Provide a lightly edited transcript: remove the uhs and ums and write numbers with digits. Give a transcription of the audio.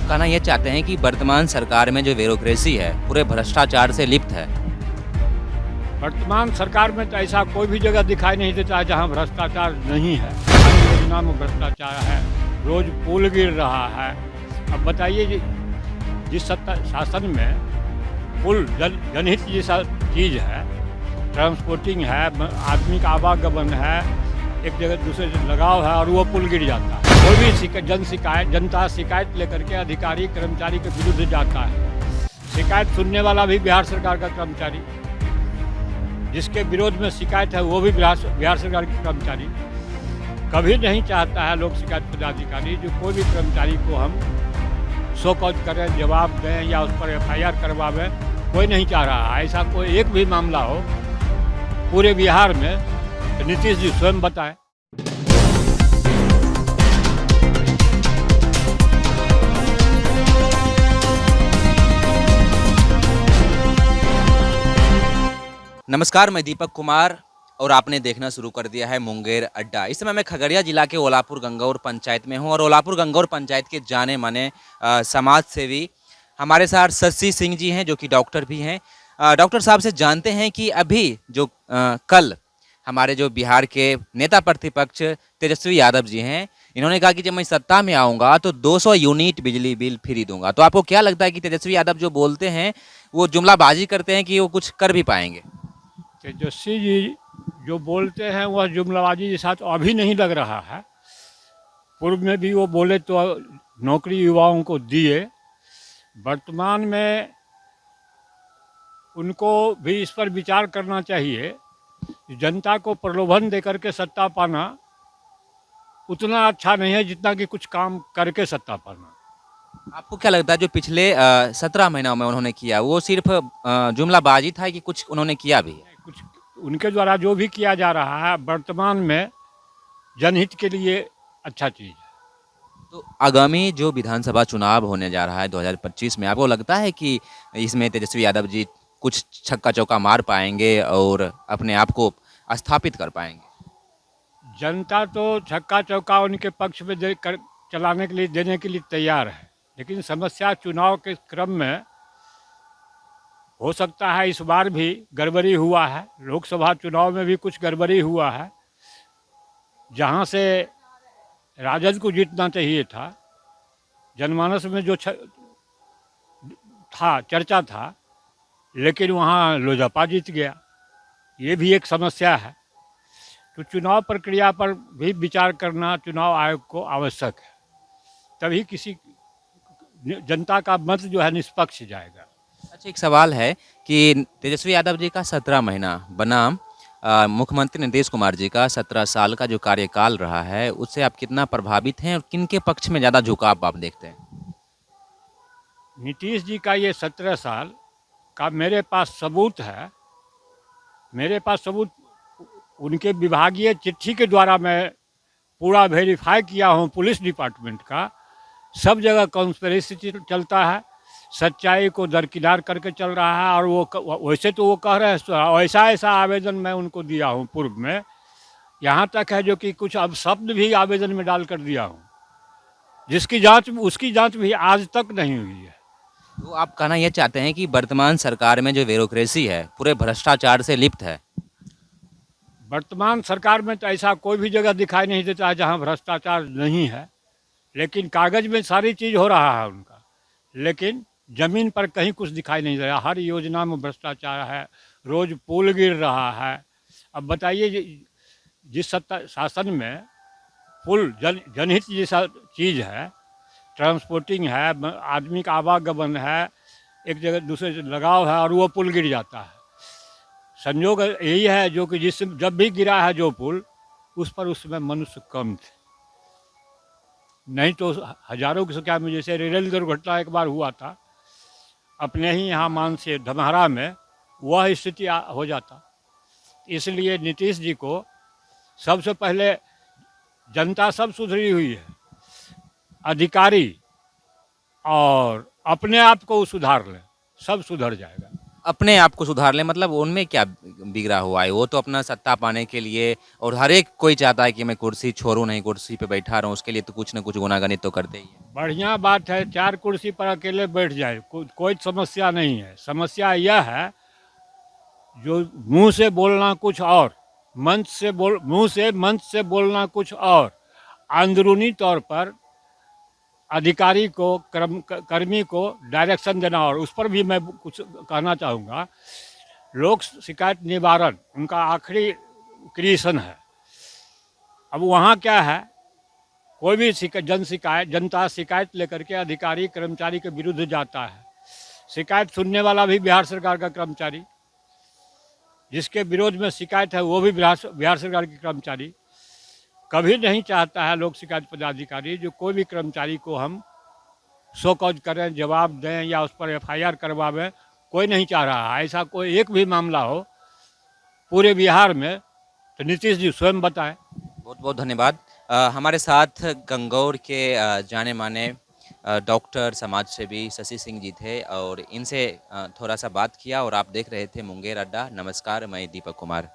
आप कहना ये चाहते हैं कि वर्तमान सरकार में जो ब्यूरोक्रेसी है पूरे भ्रष्टाचार से लिप्त है। वर्तमान सरकार में तो ऐसा कोई भी जगह दिखाई नहीं देता है जहाँ भ्रष्टाचार नहीं है। हर योजना में भ्रष्टाचार है, रोज पुल गिर रहा है। अब बताइए जिस सत्ता शासन में पुल जनहित जैसा चीज़ है, ट्रांसपोर्टिंग है, आदमी का आवागमन है, एक जगह दूसरे से लगाव है और वो पुल गिर जाता है। कोई भी जनता शिकायत लेकर के अधिकारी कर्मचारी के विरुद्ध जाता है। शिकायत सुनने वाला भी बिहार सरकार का कर्मचारी, जिसके विरोध में शिकायत है वो भी बिहार सरकार के कर्मचारी। कभी नहीं चाहता है लोक शिकायत पदाधिकारी जो कोई भी कर्मचारी को हम शोकॉज करें, जवाब दें या उस पर FIR करवावें, कोई नहीं चाह रहा है। ऐसा कोई एक भी मामला हो पूरे बिहार में तो नीतीश जी स्वयं बताएं। नमस्कार, मैं दीपक कुमार और आपने देखना शुरू कर दिया है मुंगेर अड्डा। इस समय मैं खगड़िया जिला के ओलापुर गंगौर पंचायत में हूं और ओलापुर गंगौर पंचायत के जाने माने समाज सेवी हमारे साथ शशि सिंह जी हैं, जो कि डॉक्टर भी हैं। डॉक्टर साहब से जानते हैं कि अभी जो कल हमारे जो बिहार के नेता प्रतिपक्ष तेजस्वी यादव जी हैं, इन्होंने कहा कि जब मैं सत्ता में आऊँगा तो 200 यूनिट बिजली बिल फ्री दूंगा। तो आपको क्या लगता है कि तेजस्वी यादव जो बोलते हैं वो जुमलाबाजी करते हैं कि वो कुछ कर भी पाएंगे? तेजस्वी जी जो बोलते हैं वह जुमलाबाजी के साथ अभी नहीं लग रहा है। पूर्व में भी वो बोले तो नौकरी युवाओं को दिए। वर्तमान में उनको भी इस पर विचार करना चाहिए। जनता को प्रलोभन देकर के सत्ता पाना उतना अच्छा नहीं है जितना कि कुछ काम करके सत्ता पाना। आपको क्या लगता है जो पिछले 17 महीनों में उन्होंने किया वो सिर्फ जुमलाबाजी था कि कुछ उन्होंने किया भी है? कुछ उनके द्वारा जो भी किया जा रहा है वर्तमान में जनहित के लिए अच्छा चीज़ है। तो आगामी जो विधानसभा चुनाव होने जा रहा है 2025 में, आपको लगता है कि इसमें तेजस्वी यादव जी कुछ छक्का चौका मार पाएंगे और अपने आप को स्थापित कर पाएंगे? जनता तो छक्का चौका उनके पक्ष में चलाने के लिए देने के लिए तैयार है, लेकिन समस्या चुनाव के क्रम में हो सकता है इस बार भी गड़बड़ी हुआ है। लोकसभा चुनाव में भी कुछ गड़बड़ी हुआ है। जहां से राजद को जीतना चाहिए था, जनमानस में जो था चर्चा था, लेकिन वहां लोजपा जीत गया। ये भी एक समस्या है। तो चुनाव प्रक्रिया पर भी विचार करना चुनाव आयोग को आवश्यक है, तभी किसी जनता का मत जो है निष्पक्ष जाएगा। अच्छा, एक सवाल है कि तेजस्वी यादव जी का 17 महीना बनाम मुख्यमंत्री नीतीश कुमार जी का 17 साल का जो कार्यकाल रहा है, उससे आप कितना प्रभावित हैं और किन के पक्ष में ज़्यादा झुकाव आप देखते हैं? नीतीश जी का ये 17 साल का मेरे पास सबूत है। मेरे पास सबूत उनके विभागीय चिट्ठी के द्वारा मैं पूरा वेरीफाई किया हूँ। पुलिस डिपार्टमेंट का सब जगह कॉन्स्पिरेसी चलता है, सच्चाई को दरकिनार करके चल रहा है। और वो वैसे तो वो कह रहे हैं ऐसा आवेदन मैं उनको दिया हूँ पूर्व में, यहाँ तक है जो कि कुछ अब शब्द भी आवेदन में डाल कर दिया हूँ, उसकी जांच भी आज तक नहीं हुई है। तो आप कहना ये चाहते हैं कि वर्तमान सरकार में जो ब्यूरोक्रेसी है पूरे भ्रष्टाचार से लिप्त है? वर्तमान सरकार में तो ऐसा कोई भी जगह दिखाई नहीं देता है जहाँ भ्रष्टाचार नहीं है, लेकिन कागज में सारी चीज़ हो रहा है उनका, लेकिन ज़मीन पर कहीं कुछ दिखाई नहीं दे रहा। हर योजना में भ्रष्टाचार है, रोज पुल गिर रहा है। अब बताइए जिस सत्ता शासन में पुल जनहित जैसा चीज़ है, ट्रांसपोर्टिंग है, आदमी का आवागमन है, एक जगह दूसरे से लगाव है और वो पुल गिर जाता है। संयोग यही है जो कि जब भी गिरा है जो पुल, उस पर उस समय मनुष्य कम थे, नहीं तो हजारों की संख्या में। जैसे रेल दुर्घटना एक बार हुआ था अपने ही यहाँ मान से धमहरा में, वह स्थिति हो जाता। इसलिए नीतीश जी को सबसे पहले जनता सब सुधरी हुई है, अधिकारी और अपने आप को सुधार लें, सब सुधर जाएगा। अपने आप को सुधार लें, मतलब उनमें क्या बिगड़ा हुआ है? वो तो अपना सत्ता पाने के लिए, और हर एक कोई चाहता है कि मैं कुर्सी छोड़ूं नहीं, कुर्सी पे बैठा रहूं, उसके लिए तो कुछ ना कुछ गुनागनित तो करते ही है। बढ़िया बात है, 4 कुर्सी पर अकेले बैठ जाए, कोई समस्या नहीं है। समस्या यह है, जो मुँह से बोलना कुछ और, मंच से बोलना कुछ और, अंदरूनी तौर पर अधिकारी को, कर्मी को डायरेक्शन देना। और उस पर भी मैं कुछ कहना चाहूँगा। लोक शिकायत निवारण उनका आखिरी क्रिएशन है। अब वहाँ क्या है, कोई भी जनता शिकायत लेकर के अधिकारी कर्मचारी के विरुद्ध जाता है। शिकायत सुनने वाला भी बिहार सरकार का कर्मचारी, जिसके विरोध में शिकायत है वो भी बिहार सरकार के कर्मचारी। कभी नहीं चाहता है लोक शिकायत पदाधिकारी जो कोई भी कर्मचारी को हम शो कॉज करें, जवाब दें या उस पर FIR करवावें। कोई नहीं चाह रहा है। ऐसा कोई एक भी मामला हो पूरे बिहार में तो नीतीश जी स्वयं बताएं। बहुत बहुत धन्यवाद। हमारे साथ गंगौर के जाने माने डॉक्टर समाज सेवी शशि सिंह जी थे, और इनसे थोड़ा सा बात किया, और आप देख रहे थे मुंगेर अड्डा। नमस्कार, मैं दीपक कुमार।